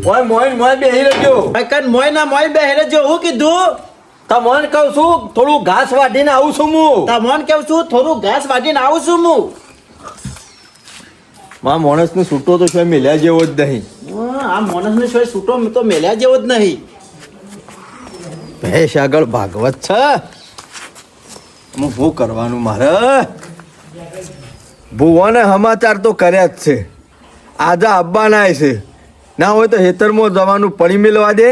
ઓય મોય બેહી રહેજો. કન મોય ના મોય બેહી રહેજો. હું કીધું? તમને કહું છું થોડું ઘાસ વાઢીને આવું છું હું. તમને કહું છું થોડું ઘાસ વાટીને આવું છું હું. માં માણસને છૂટો તો છે મેલ્યા જેવો જ નહીં. આ માણસને શું છૂટો તો મેલ્યા જેવો જ નહીં. ભેંસ આગળ ભાગવત છે. શું કરવાનું મારે? ભુવાને સમાચાર તો કર્યા જ છે. આજે આવવાના છે. ના હોય તો હેતરમાં જવાનું પડી મેળવા દે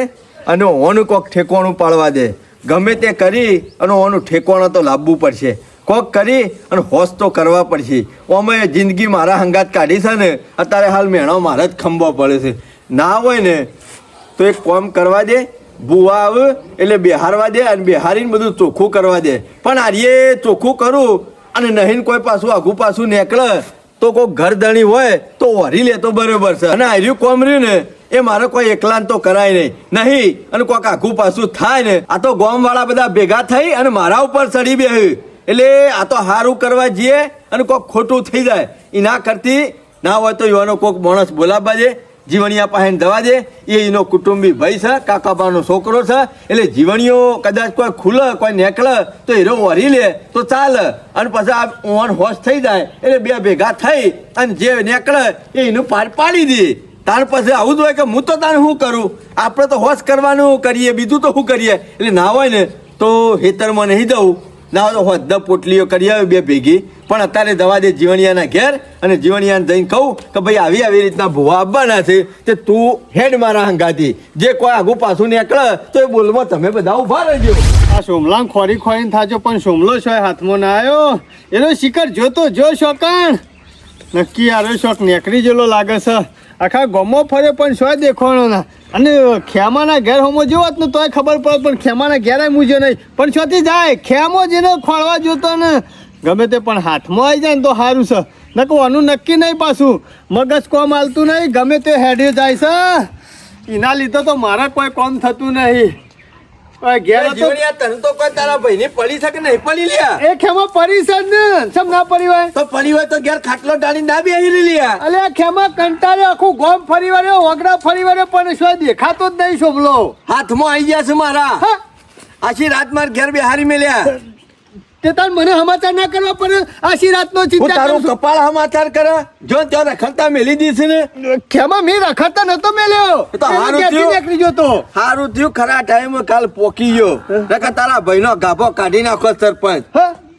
અને ઓનું કોક ઠેકોણું પાડવા દે. ગમે તે કરી અને ઓનું ઠેકોણું તો લાવવું પડશે. કોક કરી અને હોશ તો કરવા પડશે. ઓમે જિંદગી મારા હંગાત કાઢી છે ને અત્યારે હાલ મેણો મારે જ ખંભો પડે છે. ના હોય ને તો એક કામ કરવા દે. ભૂવા આવે એટલે બેહારવા દે અને બેહારીને બધું ચોખ્ખું કરવા દે. પણ આર્યે ચોખ્ખું કરું અને નહીં કોઈ પાછું આઘું પાછું નીકળે તો કોઈ ઘરધણી હોય તો વરી લે તો બરોબર છે. અને આર્યું કોમ રહ્યું ને એ મારે કોઈ એકલાન તો કરાય નહીં. અને કોઈક આઘું પાછું થાય ને આ તો ગામવાળા બધા ભેગા થઈ અને મારા ઉપર ચડી બેહ્યું. એટલે આ તો સારું કરવા જઈએ અને કોઈક ખોટું થઈ જાય. એના કરતી ના હોય તો યુવાનો કોઈક માણસ બોલાવવા દે. જીવણિયા પાસે દવા દે. એનો કુટુંબી ભાઈ છે, કાકાબાનો છોકરો છે. એટલે જીવણીઓ કદાચ કોઈ ખુલે કોઈ નીકળે તો હીરો વરી લે તો ચાલે. અને પછી આ ઓન હોશ થઈ જાય એટલે બે ભેગા થઈ અને જે નીકળે એનું પાર પાડી દે. તાર પછી આવું જ હોય કે હું તો તારે શું કરું? આપણે તો હોશ કરવાનું કરીએ, બીજું તો શું કરીએ? એટલે ના હોય ને તો હેતરમાં નહીં દઉં. ના હોય તો હોદ્દા પોટલીઓ કરી આવે બે ભેગી. પણ અત્યારે દવા દે જીવણિયાના ઘેર અને જીવણિયાને જઈને કહું કે ભાઈ આવી રીતના ભૂવા આવવાના છે તે તું હેડ મારા હંગાથી. જે કોઈ આગું પાછું નીકળે તો એ બોલમાં તમે બધા ઉભા રહેજો. આ સોમલામ ખોરી ખોરીને થાજો પણ સોમલો છો હાથમાં ના આવ્યો. એનો શિખર જોતો જો શોકાણ નક્કી આરો શોખ નેકરી જેલો લાગે છે. આખા ગમો ફર્યો પણ શોય દેખવાનો ના. અને ખેમાના ઘેર હોમો જેવો જ ને તોય ખબર પડે પણ ખેમાના ઘેર મૂજ્યો નહીં. પણ શોથી જાય ખેમો જેને ખોળવા જોતો ને ગમે તે પણ હાથમાં આવી જાય ને તો સારું છે. નકવાનું નક્કી નહીં પાછું મગજ કોમ હાલતું નહીં. ગમે તે હેડ્યો જાય છે. એના લીધે તો મારા કોઈ કોમ થતું નહીં. ઘેર જીવણિયા તને તો કોઈ તારા ભાઈને પડી શકે નહીં પડી લ્યા. એ ખેમા પડી છે ને સમ ના પડી હોય તો પડી હોય તો ઘેર ખાટલો ડાળી ના બેહી લ્યા. અલે ખેમા કંટાળે આખું ગોમ ફરી વર્યો વગડા ફરી વર્યો પણ શું દેખાતો જ નહીં શોભલો. હાથમાં આવી ગયા છે મારા. આછી રાત માર ઘેર બેહારી મેલ્યા. તે તાર મને સમાચાર ના કરવા પડે. આશી રાતનો ચિંતા તારું કપાળ સમાચાર કરે. જો ત્યાં રખડતા મેલી દીધી ને ખેમા મેં રખડતા નતો મેલ્યો તો હારું થયું નીકળી જતો. હારું થયું ખરા ટાઈમ કાલ પોકી ગયો. નકર તારા ભાઈનો ગાભો કાઢી નાખો સરપંચ.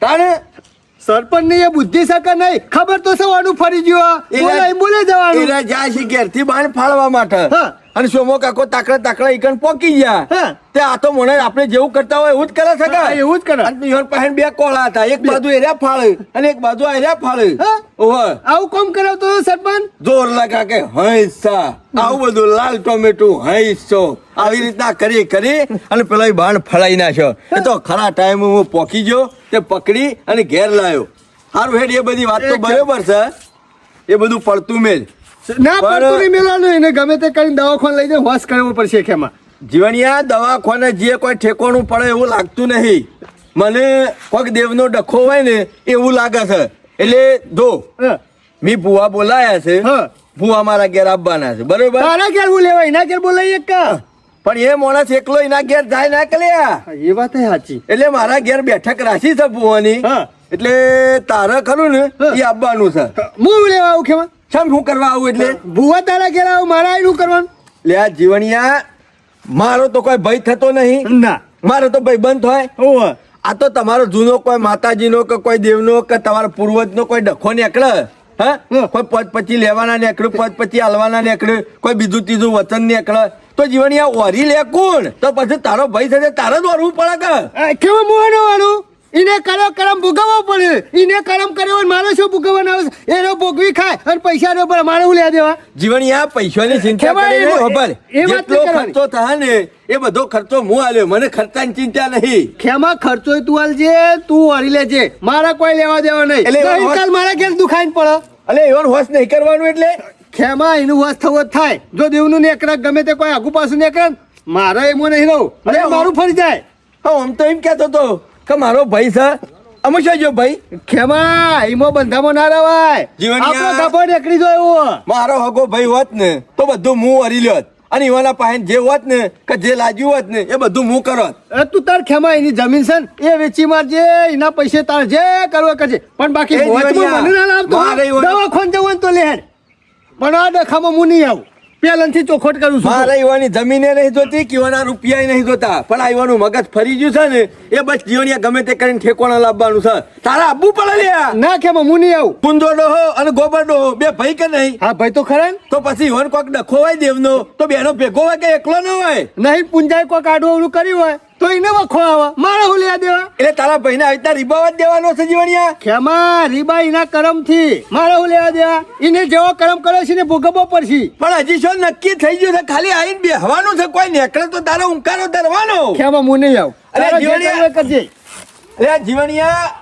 તારે સરપંચ ની એ બુદ્ધિ શકે નહીં. ખબર તો સવાનું ફરી ગયો બોલે જવાનું. એને જાય છે ઘેરથી બાણ ફાળવા માટે. અને સોમો કાકો તાકડા ઈકણ પોકી ગયા. તે આ તો મને આપણે જેવું કરતા હોય એવું જ કરે છે. એવું જ કરે. પાસે બે કોળા હતા. એક બાજુ એર્યા ફાળે અને એક બાજુ એર્યા ફાળે. આવું કોમ કરાવતો સરપંચ જોર લગા કે હૈસા આવું બધું લાલ ટોમેટું હૈસો આવી રીતના કરી અને પેલા બાણ ફળાઈ નાખ્યો. એ તો ખરા ટાઈમ હું પોકી ગયો. તે પકડી અને ઘેર લાવ્યો. સારું હેડ એ બધી વાત તો બરોબર છે. એ બધું પડતું મેલ ના પડતું નહીં મેળવાનું. એને ગમે તે કરીને દવાખાને લઈ જાય હોશ કરવો પડશે. ખેમાં જીવણિયા દવાખાને જે કોઈ ઠેકોણું પડે એવું લાગતું નહીં. મને કોઈક દેવનો ડખો હોય ને એવું લાગે છે. એટલે જો મી ભુવા બોલાયા છે. ભુવા મારા ઘેર આવવાના છે બરોબર. તારા ઘેર હું લેવાય એના ઘેર બોલાવીએ કા? પણ એ માણસ એકલો એના ઘેર જાય ના કલ્યા. એ વાત સાચી. એટલે મારા ઘેર બેઠક રાખી છે ભુવાની. એટલે તારે ખરું ને એ આવવાનું છે. હું લેવા આવું ખેમા? શું કરવા આવું? એટલે ભુવા તારા ઘેર આવું મારા શું કરવાનું? લે આ જીવણિયા મારો તો કોઈ ભય થતો નહીં. ના મારો તો ભાઈ બંધ હોય. આ તો તમારો જૂનો કોઈ માતાજીનો કે કોઈ દેવનો કે તમારા પૂર્વજનો કોઈ ડખો નીકળે. કોઈ પદ પછી લેવાના નીકળ્યું, પદ પછી હાલવાના નીકળ્યું, કોઈ બીજું ત્રીજું વચન નીકળે તો જીવણિયા ઓરી લે કોણ? તો પછી તારો ભાઈ સાથે તારે જ ઓરવું પડે કે કેવું મોહનો વાળું? એને કરો કરમ ભોગવવો પડે. એને કરમ કર્યો મારે શું ભોગવવાનો આવે? એનો ભોગવી ખાય અને પૈસા નો પડે. મારે હું લે દેવા? જીવણિયા પૈસાની ચિંતા જેટલો ખર્ચો થાય ને એ બધો ખર્ચો હું આલ્યો. મને ખર્ચાની ચિંતા નહીં. ખેમા ખર્ચો તું આલજે, તું વરી લેજે. મારા કોઈ લેવા દેવા નહીં. એટલે કાલ મારા ઘેર દુખાઈને પડે. એટલે એવો હોશ નહીં કરવાનું. એટલે ખેમા એનું હોશ થવો થાય. જો દેવનું નેકરા ગમે તે કોઈ આગુ પાછું નેકરે મારે એમાં નહીં રહું. અરે મારું ફરી જાય. આમ તો એમ કેતો તો કે મારો ભાઈ છે. અમુશા જો ભાઈ ખેમા એમાં બંધામાં ના રવાય. જીવણિયા આપણો ગભો નીકળી ગયો. મારો હગો ભાઈ હોત ને તો બધું હું હરી લ્યોત. અને ઈવાના પાસે જે હોત ને કે જે લાગ્યું હોત ને એ બધું હું કરત. તું તાર ખેમા એની જમીન છે ને એ વેચી મારજે, એના પૈસે તાર જે કરવા કરજે, પણ બાકી એ વચમાં જીવણિયા, મને ના લાવતો. મારે એવું- દવાખાને જવું હોય ને તો લે હેડ. પણ આ ડખામાં હું નહીં આવું, પહેલાથી ચોખવટ કરું છું. મારે ઈવાની જમીને નહીં જોતી કે ઈવાના રૂપિયા નહીં જોતા, પણ આ ઈવાનું મગજ ફરી ગયું છે ને એ બસ જીવણિયા ગમે તે કરીને ઠેકોણા લાવવાનું છે. તારા આબુ પડે લ્યા. ના ખેમા હું નહીં આવું. કુંદો ડોહો અને ગોબર ડોહો બે ભાઈ કે નહીં? હા ભાઈ તો ખરા ને. તો પછી ઈવન કોક ડખો હોય દેવનો તો બેનો ભેગો હોય કે એકલો ન હોય? નહીં પુંજાય કોઈ કાઢવું અવળું કર્યું હોય તો એને વખો આવે, મારે હું લેવા દેવા. એટલે તારા ભાઈને આવી રીતના રીબાવા જ દેવાનો છે જીવણિયા? ખેમા રીબા એના કરમથી મારે હું લેવા દેવા. એને જેવો કરમ કરે છે ને ભોગવવો પડશે. પણ હજી શું નક્કી થઈ ગયું છે? ખાલી આવીને બેહવાનું છે, કોઈ નીકળે તો તારો ઉંકારો ધરવાનો. ખેમા હું નહીં આવું. અરે તારે જે જીવણિયા. કરવું એ કરજે. અરે જીવણિયા,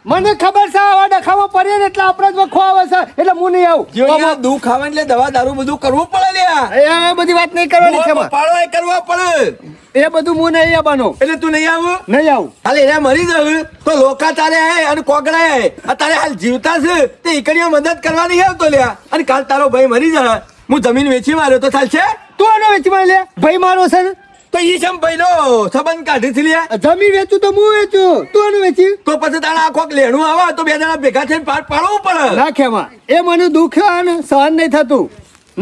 મને ખબર છે આવા ડખામાં પડીએ ને એટલે આપણે જ વખો આવે છે, એટલે હું નહીં આવું. જીવણિયા દુઃખ આવે એટલે દવા દારૂ બધું કરવું પડે લ્યા. એ બધી વાત નહીં કરવાની ખેમા. પાડવા કરવા પડે. એ બધું હું નહીં આવવાનો. એટલે તું નહીં આવું? નહીં આવું. હાલ એને મરી જવું તો લોકા તારે હે અને કોગડા હે તારે હાલ જીવતા છે તે ઈકડીઓ મદદ કરવા નહીં આવતો લ્યા. અને કાલ તારો ભાઈ મરી જાય હું જમીન વેચી માર્યો તો ચાલશે? તું એનો વેચમાં લે, ભાઈ મારો છે ને. તો ઈ સમ ભાઈનો સંબંધ કાઢી છે લ્યા. જમીન વેચું તો હું વેચું, તું એનું વેચી. તો પછી તારા આ કોક લેણું આવે તો બે જણા ભેગા થઈને પાડવું પડે. ના ખેમા, એ મને દુઃખ છે ને સહન નહીં થતું.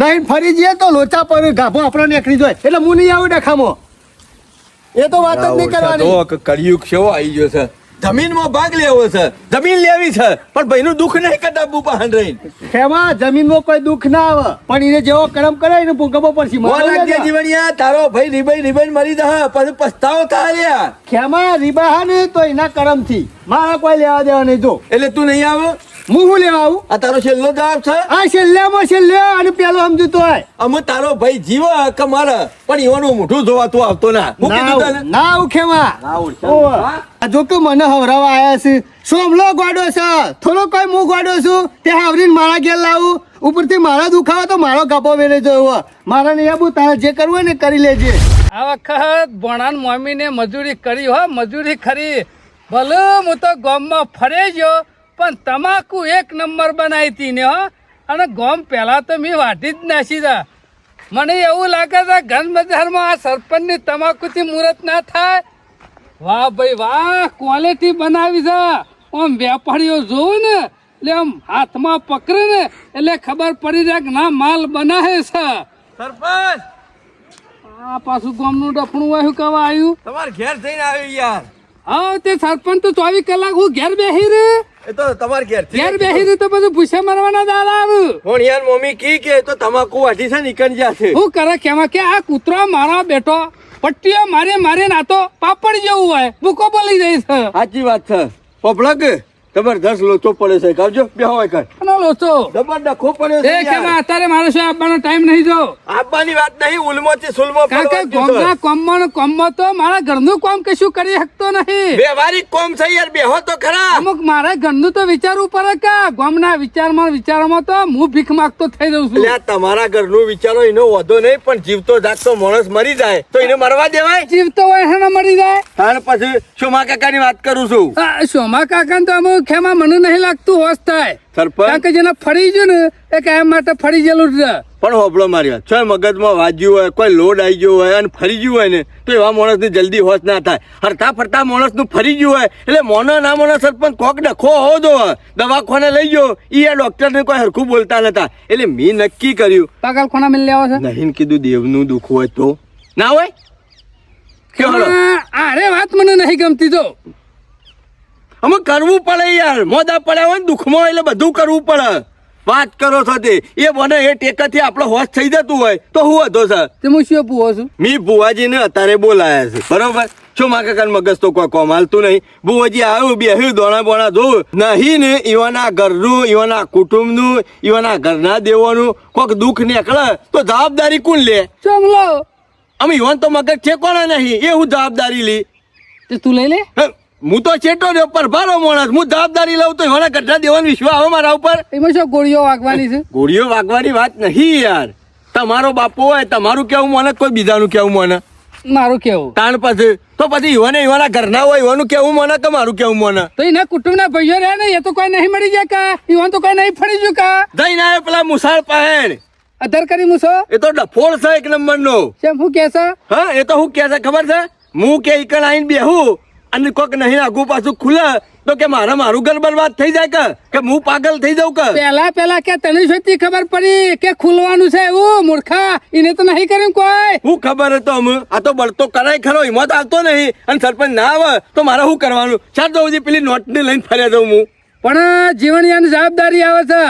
નહીં ફરી જઈએ તો લોચા પર ગાભો આપણો નીકળી જાય, એટલે હું નહીં આવું ડખામાં. એ તો વાત જ નહીં કરવાની. કળિયુગ કેવો આવી ગયો છે. જમીનમાં ભાગ લેવો છે, જમીન લેવી છે, પણ ભાઈનું દુઃખ નહીં કદાબુ પહાણ રહીને. ખેમા જમીનમાં કોઈ દુઃખ ના આવે, પણ એને જેવો કરમ કરે એને ભોગવવો પડશે. મારે મોના કે જીવણિયા તારો ભાઈ રીબાઈ મરી જાય પછી પસ્તાવો થાય લ્યા. ખેમા રીબા ને તો એના કરમથી મારા કોઈ લેવા દેવા નહીં. જો એટલે તું નહીં આવે? હું શું લેવા આવું? આ તારો છેલ્લો જવાબ છે? આ છેલ્લામાં છેલ્લે અને પેલો સમજુ તો હોય. અમે તારો ભાઈ જીવ કે મરે પણ ઈવાનું મોઢું જોવા તું આવતો ના. હું કીધું તને? ના આવું ખેમા. ઓવે. આ જો કે મને હવરાવા આયા છે, સોમલો ગોડો છે, થોડો કોઈ હું ગોડો છું, તે હાવરીને મારા ઘેર લાવું, ઉપરથી મારા દુખાવો તો મારો ગાપો વેરે જવો. મારા નહીં આવું, તારે જે કરવું હોય ને કરી લેજે. આ વખત ભણાન મમ્મીને મજૂરી કરી હો, મજૂરી ખરી. ભલે હું તો ગામમાં ફરે ગયો પણ તમાકુ એક નંબર બનાવી હતી ને હો. અને ગામ પહેલા તો મેં વાટી જ નાસી દા. મને એવું લાગે છે ઘન બજારમાં આ સરપંચની તમાકુથી મુહૂર્ત ના થાય. વાહ ભાઈ વાહ, ક્વોલિટી બનાવી છે. આમ વેપારીઓ જોવું ને એટલે આમ હાથમાં પકડે ને એટલે ખબર પડી જાય કે ના માલ બનાવે છે. સરપંચ આ પાછું ગામનું ડફણું વાયું કવા આવ્યું. તમારે ઘેર જઈને આવ્યો યાર. હા તે સરપંચ તો 24 કલાક હું ઘેર બેહી રે. એ તો તમારે ઘેર ઘેર બેહી રે તો બધું ભૂસે મરવાના દાડા આવે. પણ યાર મમ્મી કી કે તો તમાકુ વાટી છે નીકળી જશે. હું કરે કેમાં કે આ કૂતરો મારા બેઠો પટ્ટીઓ મારે નાતો પાપડ જેવું હોય ભૂકો બોલી જાય છે. સાચી વાત છે. પોપડક જબરદસ્ત લોચો પડે છે. કાવજો બે હોય કર. આનો લોચો જબર ડખો પડ્યો છે એ યાર. કેમાં અત્યારે મારે શું આપવાનો ટાઈમ નહીં જો. આપવાની વાત નહીં, ઉલમોથી સુલમો કારણ કે પડવા ગામના કોમમાં તો મારા ઘરનું કામ કશું કરી શકતો નહીં. વ્યવહારિક કોમ છે યાર, બેહો તો ખરા. અમુક મારા ઘરનું તો વિચારવું પડે કે ગામના વિચારમાં તો હું ભીખ માંગતો થઈ જઉં છું. એટલે આ તમારા ઘરનું વિચારો એનો વધો નહીં, પણ જીવતો જાગતો માણસ મરી જાય તો એને મરવા દેવાય? જીવતો હોય એને મરી જાય. તાર પછી સોમા કાકાની વાત કરું છું. આ સોમા કાકા તો અમુક ખેમાં મને નહીં લાગતું હોશ થાય. કારણ સરપંચ કે જેને ફરી ગયું ને એ કાયમ માટે ફરી ગયેલું જ રહે. પણ હોબળો મારી વાત છે, મગજમાં વાગ્યું હોય, કોઈ લોડ આવી ગયો હોય અને ફરી ગયું હોય ને તો એવા માણસની જલ્દી હોશ ના થાય. હરતા ફરતા માણસનું ફરી ગયું હોય એટલે મોનો ના મોનો સરપંચ કોક ડખો હોવો જો દવાખાને લઈ ગયો ઈ આ ડોક્ટરને કોઈ હરખું બોલતા નતા. એટલે મેં નક્કી કર્યું પાગલ કોના મિલ લેવા છે નહીં કીધું દેવનું દુઃખ હોય તો ના હોય કેવડો અરે વાત મને નહીં ગમતી તો અમે કરવું પડે યાર. મોદા પડ્યા હોય ને દુઃખમાં એટલે બધું કરવું પડે. વાત કરો છો તે એ બને એ ટેકાથી આપણો હોશ થઈ જતું હોય તો હું હતો સર. તે હું શું પૂછો છું. મી ભુવાજીને અત્યારે બોલાયા છે બરોબર. શું મા કાકા મગજ તો કોઈ કોમ હાલતું નહીં. ભુવાજી આવ્યું બેહ્યું દોણા બોણા જોવું નહીં ને ઈવાના ઘરનું ઈવાના કુટુંબનું ઈવાના ઘરના દેવાનું કોઈક દુઃખ નીકળે તો જવાબદારી કોણ લે? ચમલો અમે ઈવાન તો મગજ ઠેકોણા નહીં, એ હું જવાબદારી લી. તે તું લઈ લે. હું તો ચેટો રહ્યો પર ભારો માણસ, હું જવાબદારી લઉં તો ઈવાના ઘરના દેવાનો વિશ્વાસ આવે મારા ઉપર? એમાં શું ગોળીઓ વાગવાની છે? ગોળીઓ વાગવાની વાત નહીં યાર. તમારો બાપો હોય તમારું કેવું મને કોઈ બીજાનું કેવું મને મારું કેવું તાણ પછી તો પછી ઈવાના ઘરના હોય ઈવાનું કેવું મને કે મારું કેવું મને? તો એના કુટુંબના ભાઈઓ રહ્યા ને એ તો કોઈ નહીં મળી જાય કા ઈવન તો કોઈ નહીં ફરી ગયું કા? જઈને આવે પેલા મુસાળ પહેણ અધર કરી મૂસો એ તો ડફોળ છે એક નંબરનો. કેમ શું કે છે હા એ તો હું કે છે ખબર છે, હું કે ઈકણ આઈને બેહું અને કોક નહીં આગુ પાછું ખુલે તો કે મારું ઘર બરબાદ થઈ જાય કે હું પાગલ થઈ જાઉં કે. પેલા કે તને શું ખબર પડી કે ખુલવાનું છે એવું મૂર્ખા એને તો નહીં કર્યું કોઈ હું ખબર હતો અમે આ તો બળતો કરાય ખરો હિંમત આવતો નહીં અને સરપંચ ના આવે તો મારે શું કરવાનું? ચાલ તો હજી પેલી નોટ ને લઈને ફર્યા જાઉં હું. પણ જીવણિયાની જવાબદારી આવે છે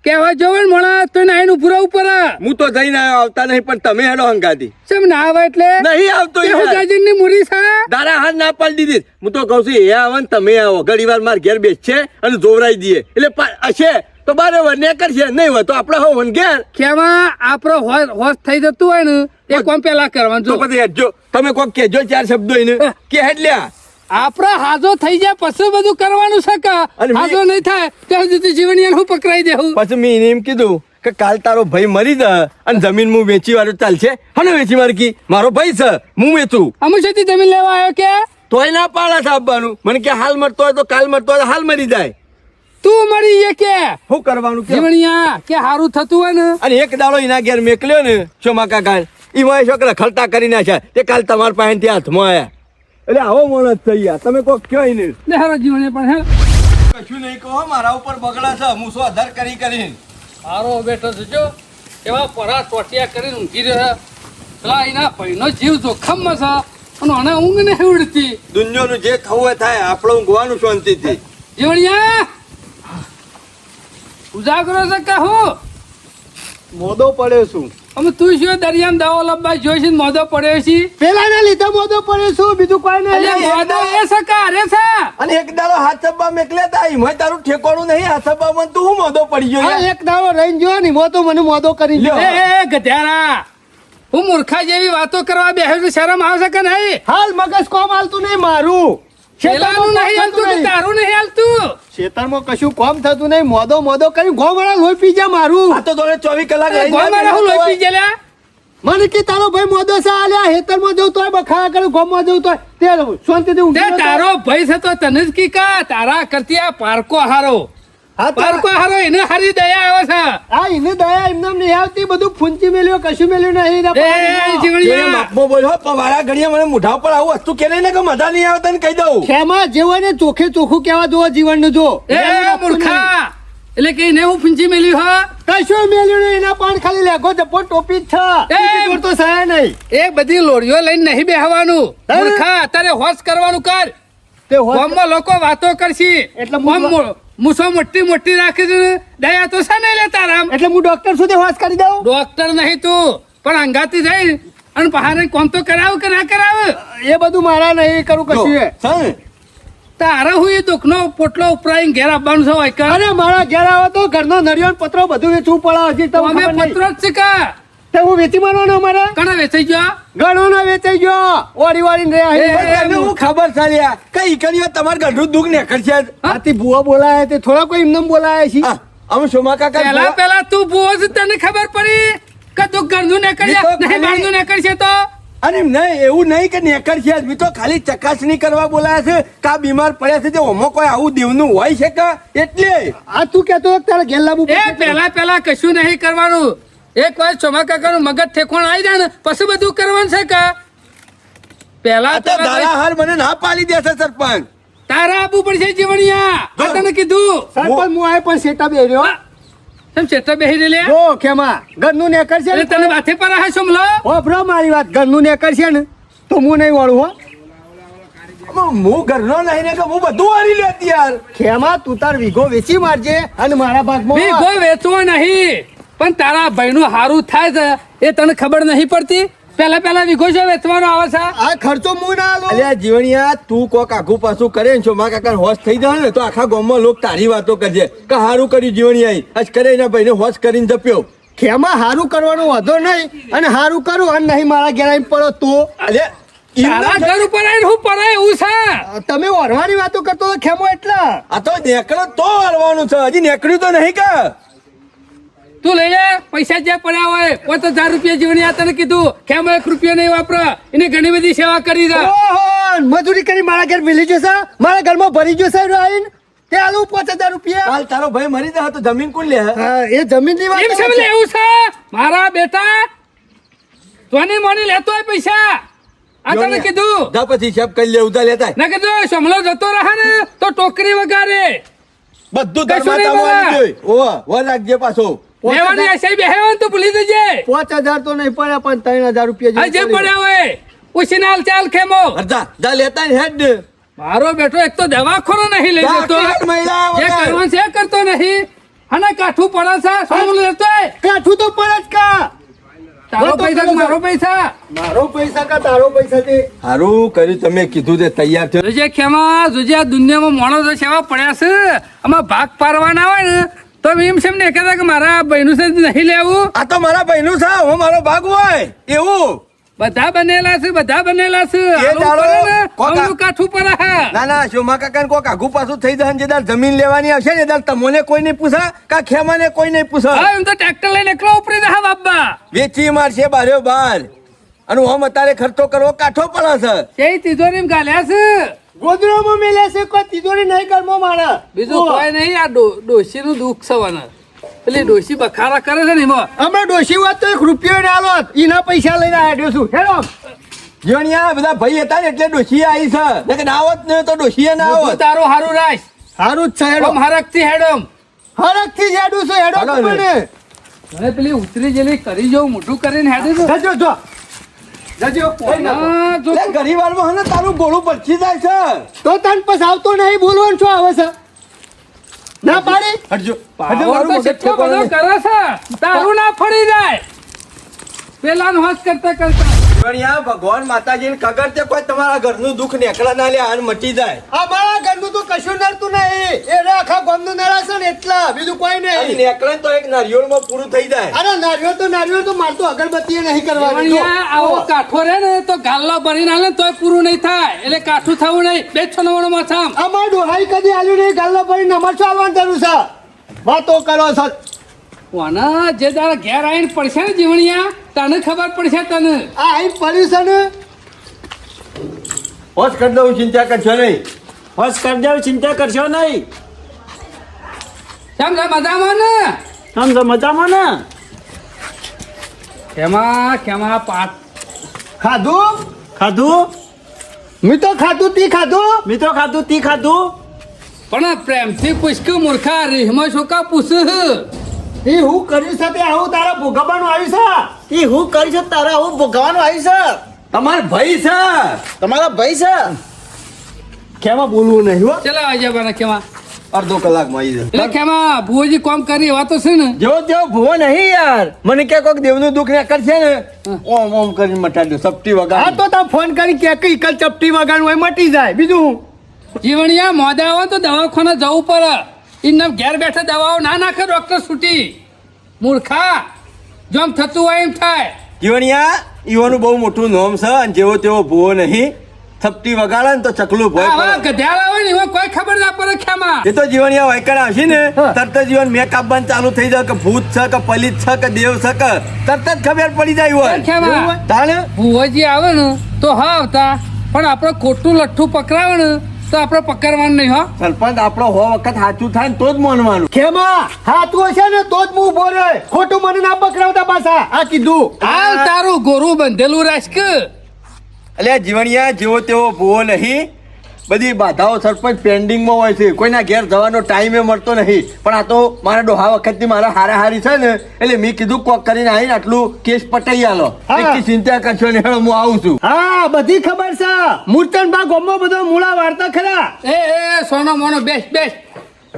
કેવા જોવે ને મોણા તો નાઈન ઉભું રહેવું પડે. હું તો જઈને આવ્યો, આવતા નહીં પણ તમે હેડો હંગાતી. કેમ ના આવે એટલે નહીં આવતો યાર. ગાજીની મૂરી છે દારા હાથ ના પાડી દીધી. હું તો કહું છું એ આવે ને તમે આવો ઘડી વાર માર ઘેર બેસશે અને જોવરાઈ દઈએ એટલે હશે તો બરાબર ને કરશે, નહીં હોય તો આપણે હો ઘેર. કેવા આપણો હોશ થઈ જતું હોય ને એ કોમ પેલા કરવાનું તો જો પછી હેડજો તમે કોક કહેજો ચાર શબ્દો એને કે હેડ લ્યા. આપડે હાજો થઈ જાય પછી બધું કરવાનું છે કે અને મેં- હાજો નહીં થાય ત્યાં સુધી જીવણિયાને હું પકડાઈ દેવું પછી મેં એને એમ કીધું કે કાલ તારો ભાઈ મરી જાય અને જમીન હું વેચી વાળું ચાલશે. હને વેચી મારકી મારો ભાઈ છે હું વેચું. અમુ સુધી જમીન લેવા આવ્યો કે તોય ના પાડા છે આપવાનું. મને કે હાલ મરતો હોય તો કાલ મરતો હોય તો હાલ મરી જાય. તું મરી જાય કે શું કરવાનું કે? જીવણિયા કે હારું થતું હોય ને અને એક દાડો એના ઘેર મેકલ્યો ને ચોમા કાકા એમાં છોકરા ખલતા કરી નાખ્યા તે કાલ તમારા પાસે ત્યાં હાથમાં આવ્યા. એટલે આવો માણસ થઈ ગયા તમે કોક કયો નહીં. લે હારો જીવણિયા પણ હે કશું નહીં કહો મારા ઉપર બગડા છે હું શું આધાર કરીને. હારો બેઠો છે જો એવા પરા ટોટિયા કરીને ઊંઘી રહ્યો છે. પેલા એના ભાઈનો જીવ જોખમમાં છે અને આને ઊંઘ નહીં ઉડતી. દુનિયાનું જે થવું એ થાય આપણે ઊંઘવાનું શાંતિથી. જીવણિયા ઉજાગરો છે કે હું મોદો પડ્યો છું. અમે તું શું દરિયામાં દાવો લબ્બા જોઈ છે ને મોદો પડ્યો છે પેલા ના લીધે મોદો પડ્યો છું, બીજું કોઈ અલ્યા નહીં. મોદો એ છે કે અરે છે અને એક દાડો હાથ સબ્બા મેકલ્યા તા એમાં તારું ઠેકોણું નહીં. હાથ સબ્બામાં તું હું મોદો પડી ગયો આ યાર? એક દાડો રહીને જો ને મો તો મને મોદો કરી લ્યો. ગયો. એ ગધેડા હું મૂર્ખા જેવી વાતો કરવા બેહ્યો છું શરમ આવશે કે નહીં હાલ મગજ કોમ હાલતું નહીં મારું. પેલાનું નહીં હાલતું કે તારું નહીં હાલતું ખેતરમાં કશું કોમ થતું નહીં. મોદો કરી ગોમડા લોહી પી જા મારું. આ તો તોરે 24 કલાક રહીને ગોમારા હું લોહી પી ગયેલા મને કે તારો ભાઈ મોદો છે આલ્યા હેતરમાં જવું તોય બખા કરું, ગોમમાં જવું તોય તે શાંતિથી ઊંઘી તે રહ્યો. તારો ભાઈ છે તો તને જ કી કા તારા કરતી આ પારકો હારો હા તારા- પારકો હારો એને હારી દયા આવે છે આ એને દયા એમને નહીં આવતી. બધું ફૂંચી મેલ્યો કશું મેલ્યું નહીં. એના એ પાણીમાં. જીવણિયા માપમાં બોલ હો પણ વાળા ઘડીએ મને મુઢા પર આવું વસ્તુ કે નહીં ને કે મજા નહીં આવતા ને કહી દઉં. ખેમાં જેવો ને ચોખ્ખે ચોખ્ખું કેવા જોવો જીવનનું જો. એ મૂર્ખા એટલે કે એને હું ફીંચી મેલ્યું હા કશું મેલ્યું નહીં. એના પાન ખાલી લેગો જપો ટોપી જ છે. એ! બીજી જોડ તો સહાય નહીં. એ બધી લોરીઓ લઈને નહીં બેહવાનું મૂર્ખા અત્યારે હોશ કરવાનું કર તે હોશ- ગામમાં લોકો વાતો કરશી એટલે હું- ગામ મૂછો મોટી મોટી રાખી છે ને, દયા તો છે નહીં લે તારામ એટલે હું ડોક્ટર સુધી હોશ કરી દઉં. ડોક્ટર નહીં તું પણ અંગાતી જઈ અને બહાર કોમ તો કરાવ કે ના કરાવ એ બધું મારા નહીં કરું જો, કશું એ. છે ને? તારે હું એ દુઃખનો પોટલો ઉપરાઈને ઘેર આપવાનું છે હોય કર અરે મારા ઘેર આવો તો ઘરનો નરિયો ને પત્રો બધું વેચવું પડે. હજી તમને અમે ખબર નહીં. પત્રો જ છે કા તે હું વેચી મારવાનો અમારે કણા વેચાઈ ગયો ઘણો ના વેચાઈ ગયો. ઓરી વાળી ને એ, પણ તને હું ખબર છે લ્યા કઈ કરીએ તમારે ઘરનું દુઃખ નીકળશે જ. આથી ભૂવા બોલાયા તે થોડા કોઈ એમને બોલાયા છે. આ, અમે સોમા કાકા પેલા પેલા તું ભૂવો છે તને ખબર પડી કે તું ઘરનું ને એ તો નહીં ખાલી- બહારનું ને કરશે તો અને નહીં એવું નહીં કે નીકળશે જ. મેં તો ખાલી ચકાસણી કરવા બોલાયા છે કે આ બીમાર પડ્યા છે તે ઓમો કોઈ આવું દેવનું હોય છે કે એટલે આ તું કેતો હતો કે તારે ઘેર લાવવું એ પડશે? પેલા કશું નહીં કરવાનું એક વાર ચોમા કાકાનું મગજ ઠેકોણ આવી જાય ને પછી બધું કરવાનું છે કે પેલા આ તો દાડા હાલ મને ના પાડી દેશે સરપંચ. તારા આપવું પડશે જીવણિયા આ તને કીધું સરપંચ હું આય પણ શેટા બેહ્યો. તમ ચેટા બેહી રેલે જો ખેમા ઘરનું ને કરશે એટલે તને માથે પર આ સમલો ઓફરો મારી વાત ઘરનું ને કરશે ને તો હું નહીં વાળું હો. હું ઘરનો નહીં ને કે હું બધું વાળી લેતી યાર. ખેમા તું તાર વીઘો વેચી મારજે અને મારા ભાગમાં વીઘો વેચવો નહીં પણ તારા ભાઈનું હારું થાય છે એ તને ખબર નહીં પડતી પેલા વીઘો જો વેચવાનો આવે છે આ ખર્ચો હું ના આલો. અલ્યા જીવણિયા તું કોક આઘું પાછું કરે ને સોમા કાકા હોશ થઈ જાય ને તો આખા ગામમાં લોક તારી વાતો કરજે કે હારું કર્યું જીવણિયા આજ કરે એના ભાઈને હોશ કરીને જપ્યો. ખેમા હારું કરવાનો વાંધો નહીં અને હારું કરું અને નહીં મારા ઘેર આવીને પડો તો અલ્યા તારા એમને ઘર ઉપર આવીને હું પડાય એવું છે તમે ઓરવાની વાતો કરતો તો ખેમો એટલા આ તો નેકળો તો હારવાનું છે હજી નેકળ્યું તો નહીં કે તું લઈ લે પૈસા જ્યાં પડ્યા હોય 5000 રૂપિયા જીવણિયા તને કીધું કેમ 1 રૂપિયો નહીં વાપર એને ઘણી બધી સેવા કરી છે ઓહો મજૂરી કરી મારા ઘેર મિલી જશે મારા ઘરમાં ભરી જશે આવીને તે આલુ 5000 રૂપિયા કાલ તારો ભાઈ મરી જાય તો જમીન કોણ લે હા એ જમીનની વાત એમ છે આવે છે. એવું છે મારા બેટા તોની મોની લેતો હોય પૈસા આ તને કીધું જા પછી હિસાબ કરી લે ઉધા લેતા ના કીધું સમલો જતો રહે ને તો ટોકરી વગાડે બધું કશું નહીં ધર્માતા બોલા. જોઈ ઓવા વર રાખજે પાછો લેવાની આશા બેહેવા તો ભૂલી જજે 5000 તો નહીં પડ્યા પણ 3000 રૂપિયા આ જે જેવું પડ્યા હોય ઉસીને હાલ ચાલ ખેમો જા જા લેતા ને હેડ ને. મારો બેટો એક તો દવાખોરો નહીં લઈ જા, જતો કેટ મહિલા જે વગર. કરવાનું છે એ કરતો નહીં અને કાઠું પડે છે સોનું લેતો હોય. કાઠું તો પડે જ કા તારો તો પૈસા કે મારો પૈસા મારો પૈસા કા તારો પૈસા તે હારું કર્યું તમે કીધું તે તૈયાર થયો જોજે ખેમા જોજે આ દુનિયામાં માણસો સેવા પડ્યા છે આમાં ભાગ પાડવાના હોય ને તો એમ છે ને કહેતા કે મારા બહેનું છે નહીં લેવું આ તો મારા ભાઈનું છે હું મારો ભાગ હોય એવું બધા બનેલા છે બધા બનેલા છે આવું દાડો પડે ને, કોકા- આવું કાઠું પડે હા. ના ના શોમા કાકા ને કોક આઘું પાછું થઈ જાય ને જે દાડ જમીન લેવાની આવશે ને દાડ તમને કોઈ નહીં પૂછા કા ખેમાને કોઈ નહીં પૂછે હા એમ તો ટ્રેક્ટર લઈને એકલો ઉપડી જાય બાબા વેચી મારશે બાર્યો બાર અને હું અત્યારે ખર્ચો કરવો કાઠો પડે છે તે તિજોરી ગાલ્યા છે ગોદડામાં મેલે છે કોઈ તિજોરી નહીં કરમો મારા બીજું કોઈ નહીં આ ડોશી નું દુઃખ છે મને પેલી ડોશી બખારા કરે છે ને એમાં અમે ડોશી વાત તો 1 રૂપિયો ને આલો ઈના પૈસા લઈને આડ્યો છું હેડો જીવણિયા બધા ભાઈ હતા ને એટલે ડોશી આવી છે નકર ના આવત ને તો ડોશીએ ના બધું આવત તારું હારું રાખ હારું જ છે હેડો ઓમ હરકથી હેડમ હરક થી હેડું છું હેડો હાલો ને. મને મને પેલી ઉતરી જેલી કરી જવું મોટું કરીને હેડી દો જજો જો જજો હા, જો એટલે ઘણી વારમાં હે ને તારું ગોળું પરથી જાય છે તો તન પસ આવતો નહીં બોલવાનું છો આવે છે ના પાડી હટજો પાવર મારું તો મગજ કેટલો ઠેકાણું બધો નહીં. કરે છે તારું ના ફરી જાય પેલા હોશ કરતા કરતા જીવણિયા ભગવાન માતાજી કગર તે કોઈ તમારા ઘરનું દુઃખ નેકળા ના લે આન મટી જાય અમારા ઘરનું તો કશું નડતું નહીં એ આખા ગામનું નડાશે ને એટલા બીજું કોઈ અને નહીં નેકળે તો એક નારિયેળમાં પૂરું થઈ જાય અરે નારિયેળ તો મારતો અગરબત્તી નહીં કરવાની જો. અહીંયા આવો કાઠો રહે ને તો ગાલ્લા ભરીને હાલે તોય પૂરું નહીં થાય એટલે કાઠું થવું નહીં બે છનવણો માં થામ અમાર ડોહાઈ કદી આલ્યું નહીં ગાલ્લા ભરીને અમાર શું આવવાનું જરૂર છે વાતો કરો છો વાના જે તારા ઘેર આવીને પડશે ને જીવણિયા તને ખબર પડશે તને આ આઈ પડ્યું છે ને હોશ કરી દઉં ચિંતા કરશો નહીં હોશ કરી દેવ ચિંતા કરશો નહીં કેમ છે મજામાં ને સમજો મજામાં ને કેમાં પાટ ખાધું ખાધું મેં તો ખાધું તી ખાધું મિત્રો ખાધું તી ખાધું પણ પ્રેમથી પૂછ્યું મૂર્ખા રીહમાં શું કા પૂછું એ હું કર્યું છે તે આવું તારા ભોગવવાનું આવ્યું છે એ હું કરી છે તારા હું ભોગવાનું આવ્યું છે તમાર ભાઈ છે તમારા ભાઈ છે કેમાં બોલવું નહીં હો ચલા આજે બને કેમાં અડધો કલાકમાં આવી જાય એટલે કેમાં ભુવોજી કામ કરી એવા તો છે ને જેવો તેવો ભૂવો નહીં યાર મને કે કોઈક દેવનું દુઃખ ને કરશે ને ઓમ ઓમ કરીને મટાડી દો સપટી હા વગર તો તમે ફોન કરી કે કઈ કલ ચપટી વગાડવું હોય મટી જાય બીજું જીવણિયા મોદા હોય તો દવાખાને જવું પડે એમને ઘેર બેઠા દવાઓ ના નાખે ડોક્ટર છૂટી મૂર્ખા જોમ થતું હોય એમ થાય જીવણિયા ઈવાનું બહુ મોટું નોમ છે અને જેવો તેવો ભૂવો નહીં થપટી વગાડે ને તો ચકલું ભોય આવા પડે ગધેડા હોય ને એમાં કોઈ ખબર ના પડે ખેમાં એ તો જીવણિયા વાયકણ આવશે ને તરત જ જીવન મેં કાપવાનું ચાલુ થઈ જાય કે ભૂત છે કે પલિત છે કે દેવ છે કે તરત જ ખબર પડી જાય હોય ખેમાં તાણે ભુવોજી આવે ને તો હા આવતા પણ આપણે ખોટું લઠ્ઠું પકડાવે ને તો આપણે પકડવાનું નહીં હો સરપંચ આપણો હો વખત સાચું થાય ને તો જ માનવાનું ખેમા હાથું હશે ને તો જ હું ઉભો રહે ખોટું મને ના પકડાવતા પાછા આ કીધું હાલ તારું ગોરું બંધેલું રાખ એટલે જીવણિયા જેવો તેવો ભૂવો નહીં બધી બાધાઓ સરપંચ પેન્ડિંગમાં હોય છે કોઈના ઘેર જવાનો ટાઈમે મળતો નહીં પણ આ તો મારા ડોહા વખતની મારા હારાહારી છે ને એટલે મેં કીધું કોક કરીને આવીને આટલું કેસ પટાઈ આલો હા. એટલી ચિંતા કરશો ને હેડો હું આવું છું હા બધી ખબર છે મૂર્તન બા ગોમો બધો મૂળા વાર્તા ખરા એ સોનો મોનો બેસ બેસ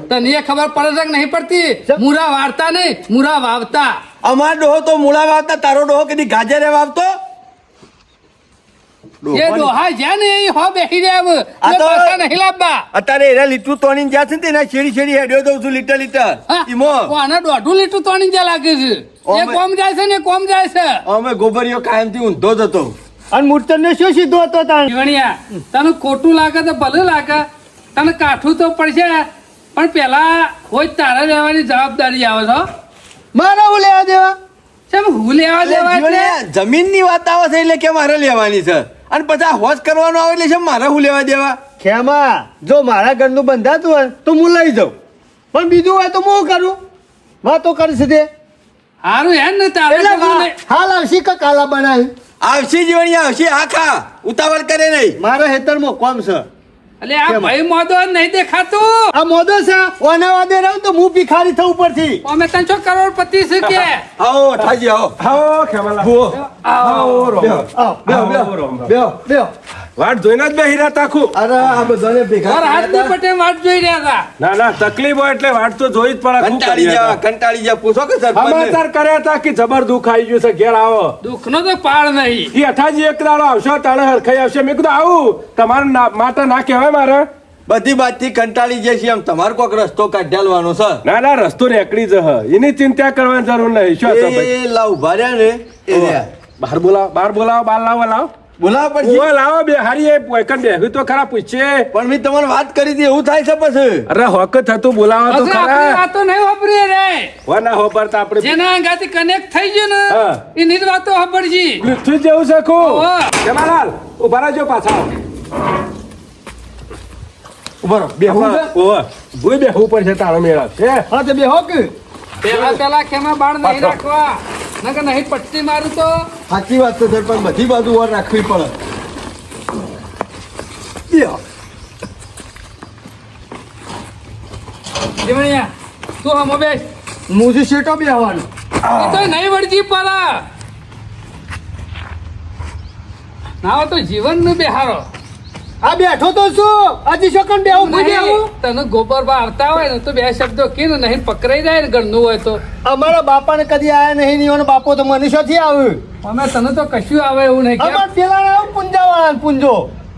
તને એ ખબર પડે છે કે નહીં પડતી મુરા વાર્તા નહીં મુરા વાવતા અમાર ડોહો તો મૂળા વાવતા તારો ડોહો કદી ગાજરે વાવતો જે ડોહા જ્યાં ને એ હો બેસી જાય આ તો- પાછા નહીં લાવવા અત્યારે એના લીટું તોડીને જ્યાં છે ને તેના છેડી છેડી હેડ્યો દઉં છું લીટર લીટર ઈમો આને 1.5 લીટર તોણી જ્યાં લાગે છે એ ઓમે. કોમ જાય છે ને કોમ જાય છે અમે ગોબરીઓ કાયમથી ઊંધો જ હતો અને મૂર્તન ને શું સીધો હતો તાણ જીવણિયા તને ખોટું લાગે તો ભલે લાગે તને કાઠું તો પડશે પણ પેલા હોય તારે લેવાની જવાબદારી આવે છો મારે હું લેવા દેવા કેમ હું લેવા દેવા એટલે જમીન ની વાત આવે છે એટલે કે મારે લેવાની છે અને પછી આ હોશ કરવાનો આવે એટલે છે મારે હું લેવા દેવા ખેમા જો મારા ઘરનું બંધાતું હોય તો હું લઈ જાઉં, પણ બીજું હોય તો હું કરું. વાતો કરીશ તે હારું હેન ને તારે એટલે જવું નહીં. હાલ આવશી કે કાલા બનાવી આવશે જીવણિયા આવશે, આખા ઉતાવળ કરે નહીં. મારા હેતરમાં કોમ છે. એટલે આ ભાઈ મોદો નહીં દેખાતું. આ મોદો છે ઓના વાદે રહું તો હું ભિખારી થવું પડતી. અમે 300 કરોડપતિ છે કે આવો ઠાજી આવો. આવો ખેમાલા. ભૂવો. આવો રોમ. આવ, બેહો, બેહો, બેહો, બેહો. વાટ જોઈને જ બેહી રહ્યા તાખું. અરે આ બધાને ભેગા ઘર હાથ ની કર્યા પટે વાટ જોઈ રહ્યા હતા. ના ના તકલીફ હોય એટલે વાટ તો જોઈ જ પડે. હતા. શું કંટાળી કરીએ જા તાર? કંટાળી જા, પૂછો કે સરપંચને. સમાચાર કર્યા હતા કે જબર દુઃખ આવી ગયું છે, ઘેર આવો. દુઃખનો તો પાળ નહીં. ઈ અઠાજી એક દાડો આવશો તાણે હરખાઈ આવશે. મેં કીધું આવું તમારું માટે ના કહેવાય મારે. બધી બાજથી કંટાળી જાય છે, એમ તમારે કોઈક રસ્તો કાઢ્યાલવાનો છે. ના ના રસ્તો નીકળી જશે, એની ચિંતા કરવાની જરૂર નહીં. શું હતો ભાઈ? એ લાવ ઉભા રહ્યા ને એ રહ્યા. બહાર બોલાવો, બહાર બોલાવો, બહાર લાવો, લાવો. બોલાવો પછી. ઓય લાવો બે હારી એ પોઈકન બેહ્યું તો ખરા પૂછે. પણ મેં તમારે વાત કરી હતી એવું થાય છે પછી. અરે હોક થતું બોલાવો તો હજુ આપણી ખરા. વાતો નહીં વાપરી રે. હો ના હોપરતા આપણે જેના અંગાથી કનેક્ટ થઈ ગયું ને હા. એની જ વાતો સાંભળજી. મૃત્યુ જેવું છે ખુ. ઓહો. જમાલાલ ઉભા રહેજો પાછા. ઉભા રહો. બેહવું છે? ઓહો ભૂઈ બેહવું પડશે તારો મેળા છે. હા તો બેહો કે પેલા ખેમાં બાળ નહીં રાખવા, નકર નહીં પટ્ટી મારું તો. સાચી વાત છે સરપંચ, બધી બાજુ વાર રાખવી પડે. બેહો. જીવણિયા તું હમો બેસ. હું જે શેટો બેહવાનું. એ તો નહીં વળજી પાલા. ના હોય તો જીવન નું બેહારો. આ બેઠો તો શું હજી શકન બેહું હું બેહું. નહીં, તને ગોબર બા આવતા હોય ને તો બે શબ્દો કીને નહીં પકડાઈ જાય ને ઘરનું હોય તો. અમારા બાપાને કદી આયા નહીં ની ઓનો બાપો તો મને શોથી આવ્યું. અમે તને તો કશું આવે એવું નહીં. કેમ? અમાર પેલા આવ્યું પુંજાવાળા પુંજો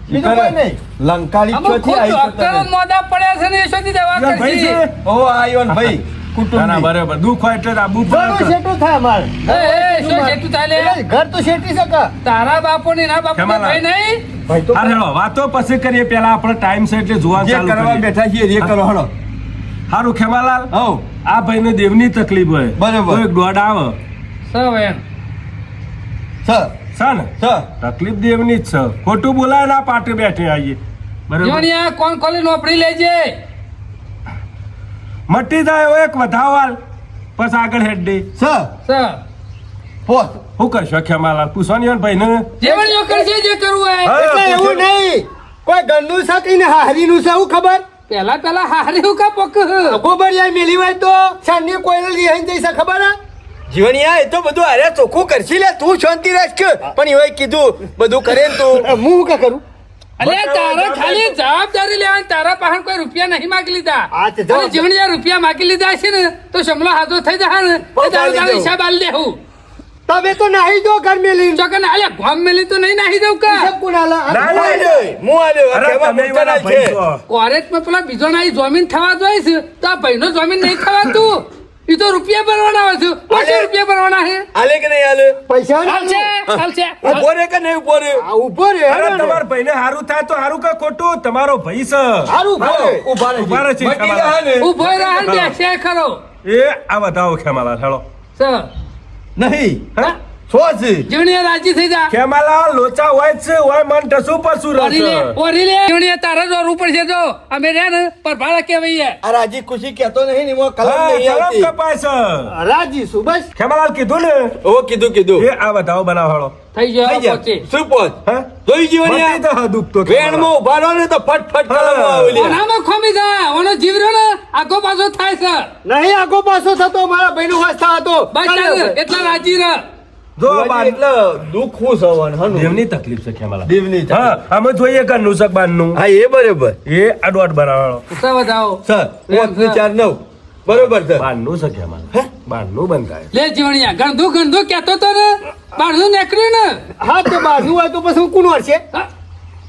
બીજું કોઈ નહીં. લંકાળી અમે ચોથી ખુદ આવી છે ડોક્ટરો તને. મોઢા પડ્યા છે ને એ શોધી દવા એટલે ભાઈ કરશી. છે. ઓ આયો ને ભાઈ ના ના કુટુંબ બરાબર દુઃખ હોય એટલે આબુ ઘણું પડે. શેઠું થાય અમારે. એ, શું શેઠું થાય લે? એટલે ઘર તો શેઠી શકે. તારા બાપો ની ના બાપો કેમાં ભાઈ નહીં. ભાઈ તો હા હેડો વાતો પછી કરીએ પેલા આપણે ટાઈમ છે એટલે જોવા જે ચાલુ કરવા કરીએ. બેઠા છીએ એ કરો હળો. હારું ખેમાલાલ હઉ આ ભાઈને દેવની તકલીફ હોય બરાબર. તો એક દોડ આવે સવ એમ. સર છે ને સર તકલીફ દેવની જ છે. ખોટું બોલાય ના પાટે બેઠે આવીએ બરાબર જીવણિયા કોણ ખોલી નોકરી લેજે. મટી જાય એવો એક વધાવાલ પછી આગળ હેડ દે. સર સર પોત શું કરશો ખેમાલાલ પૂછવાની હોય ને ભાઈને. જીવણીઓ કરશે જે કરવું હોય. હા. એટલે એવું નહીં કોઈ ઘરનું છે કે હારીનું છે એવું ખબર. પેલા હારી હું કા પક. ગોબરિયા મેલી હોય તો સાંજે કોઈને લઈ આવીને જઈશે ખબર હે? જીવણિયા એ તો બધું અરે ચોખ્ખું કરશી લે, તું શાંતિ રાખ કે. પણ એવાય કીધું બધું કરે ને તું. હું કા કરું. અલે તારે ખાલી જવાબદારી લેવાની. તારા પાસે કોઈ રૂપિયા નહીં માગી લીધા. હા, તે જવાબ- અને જીવણીયા રૂપિયા માગી લીધા છે ને તો સમલો હાથો થઈ જાય ને તો તારું તારું હિસાબ આલી દેવું. તમે તો નાહી દો ઘર મેલી. ચોકન અલે ગોમ મેલી તો નહીં નાહી દઉં કા. હિસાબ કોણ આલે? ના, હું ના, આલ્યો, હું આલ્યો. અરે કેવા તમે મૂર્ખના એવાના છે. ભાઈ છો. કોરેજમાં પેલા બીજો ના જમીન થવા જોઈએ છે તો આ ભાઈનો જમીન નહીં થવાતું. એ તો રૂપિયા ભરવાના હોય છે. 500 રૂપિયા ભરવાના છે. આલે કે નહીં આલે? પૈસા ચાલશે ચાલશે. ઉભો રે કે નહીં ઉભો રે? આ ઉભો રે અરે તમારા ભાઈને હારું થાય તો હારું કે ખોટું તમારો ભાઈ છે. હારું ઉભો રે. ઉભા રહે ઉભા રહે છે, મટી ખેમાલાલ. ગયા ને? ઉભો રહે બેસે ખરો. એ આ બતાવો ખેમાલાલ હેડો. સર નહીં હા? શું છે? જીવણીયા રાજી થઈ જા. ખેમાલાલ લોચા હોય જ છે હોય મન ટસું પસું ઓરી લે રહેશે. ઓરી લે. જીવણીયા તારા જોર ઉપર છે જો અમે રહ્યા ને પર ભાડા કેવાઈએ. આ રાજી ખુશી કહેતો નહીં ને એમાં કલમ હા, નહીં કલમ આવતી. કપાય છે. રાજી છું બસ. ખેમાલાલ કીધું ને ઓ કીધું કીધું. એ આ બતાવો બનાવો હેડો. થઈ ગયો થઈ ગયા. પહોંચી. શું પોત? હા? જોઈ જીવણિયા? મટી તો દુઃખ તો વેણમાં ઉભા રહો ને તો ફટ કલમ આવે લે. ઓનામાં ખોમી જા. ઓનો જીવ રહ્યો ને આગો પાછો થાય છે. નહીં આગો પાછો થતો મારા ભાઈનો વાસ્તા હતો. બસ ચાલ, એટલા રાજી રહ. જો બાજી એટલે દુઃખ હું સવાન હનું. દેવની તકલીફ છે ખેમાલાલ. દેવની તકલીફ. હા અમે જોઈએ ઘરનું શાક બારનું. હા એ બરોબર. એ આ દોઢ બનાવો. ઉત્સાહ વધાવો. સર 5 ને 4 9 બરોબર સર. બારનું છે ખેમાલાલ. બારનું બંધાય. લે જીવણિયા ગંધુ કહેતો તો ને બારનું નીકળ્યું ને. હા તે બાજુ હોય તો પછી કોણ વળશે? હા.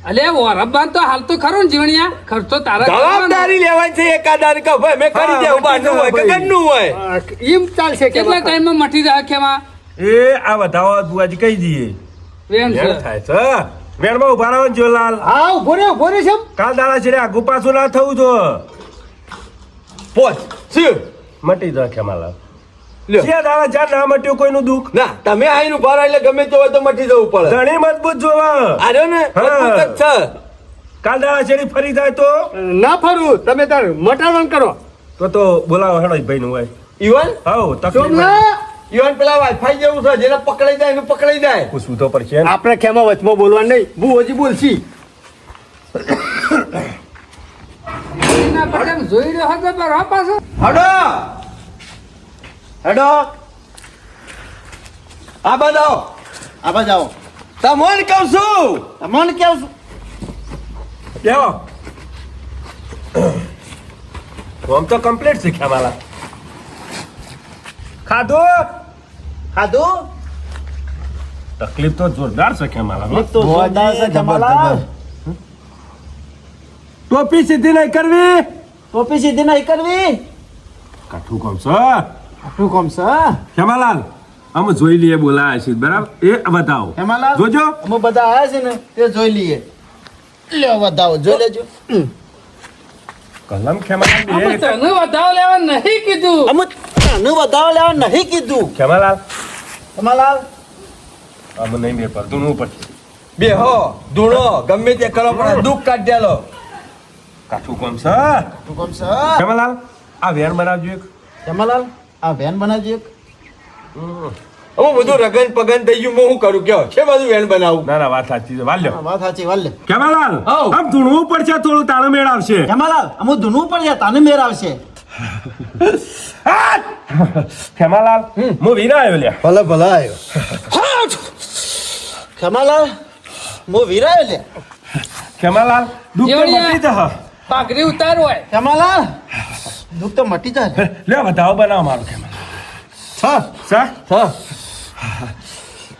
અલે વરબાન તો હાલ તો ખરો ને જીવણિયા. ખર્ચો તારા કરવાનો. જવાબદારી લેવાની છે એકાદાર કે ભાઈ મેં કરી હા, દેવું બારનું હોય કે ભાઈ. ઘરનું હોય. એમ ચાલશે કે કેટલા ટાઈમમાં મટી જાય ખેમાં. એ આ બતાવો બુઆજી કહી દઈએ. વેણ છે. વેણ થાય છે. વેણમાં ઉભા રહો ને જોલાલ. હા ઉભો રે છે. કાલ દાડા છે આગુ પાછું ના થવું જો. પોચ શું મટી જાય ખેમાલાલ. લ્યો. જ્યાં દાડા જ્યાં ના મટ્યું કોઈનું દુઃખ. ના તમે આઈને ઉભા રહો એટલે ગમે તે હોય તો મટી જવું પડે. ધણી મજબૂત જોવા. આર્યો ને હા. મજબૂત જ છે. કાલ દાડા ચેડી ફરી જાય તો ના ફરું તમે તાર મટાડવાનું કરો. તો બોલાવો હેડો ભાઈ નું હોય ઈવન હાઉ તકલીફ સોમલા ઈવન પેલા વાઈફાઈ જેવું છે જેને પકડાઈ જાય એનું પકડાઈ જાય. પૂછવું તો પડશે ને. આપણે ખેમાં વચમાં બોલવા નહીં. હું હજી બોલશી. એના પછી જોઈ રહ્યો હતો બરાબર પાછો. હડો હડો આ બતાવો આબા જાઓ તમને કહું છું. તમને કેવું છું બેહો આમ તો કમ્પ્લીટ શીખ્યા માલા ખાધું ખાધું તકલીફ તો જોરદાર શીખ્યા માલા એક તો જોરદાર છે જમાલા ટોપી સીધી નહીં કરવી ટોપી સીધી નહીં કરવી કાઠું કોમ છે આટલું કોમ છે હેમાલાલ આમ જોઈ લઈએ બોલાય છે બરાબર એ બતાવો હેમાલાલ જોજો અમે બધા આયા છે ને તે જોઈ લઈએ લ્યો બતાવો જોઈ લેજો કલમ ખેમાલાલ આપણે બે તને વધાવ લેવા નહીં કીધું. અમે તને બતાવો લેવા નહીં કીધું ખેમાલાલ હેમાલાલ આમ નહીં બે પર તું પછી બે હો ધૂણો ગમે તે કરો પણ દુઃખ કાઢ દેલો. કાઠું કોમ છે આટલું કોમ છે ખેમાલાલ આ વેણ બનાવજો એક હેમાલાલ આ વેન બનાવજો એક હું બધું રગન પગન થઈ ગયું હું શું કરું કયો છે બધું વેણ બનાવું. ના ના વાત સાચી છે વાલ્યો વાત સાચી વાલ લે ખેમાલાલ હાઉ. આમ ધૂણવું પડશે થોડું તાળો મેળ આવશે હેમાલાલ અમુ ધૂનવું પડશે તને મેર આવશે ખેમાલાલ હું વીરા આવ્યો લ્યા ભલે ભલે આવ્યો. હેમાલાલ હું વીરાયો લે ખેમાલાલ દુઃખ તો જેવડિયા. મટી જા પાઘડી ઉતાર હોય. હેમાલાલ દુઃખ તો મટી જાય લે વધાવો બનાવો મારું ખેમાલાલ સા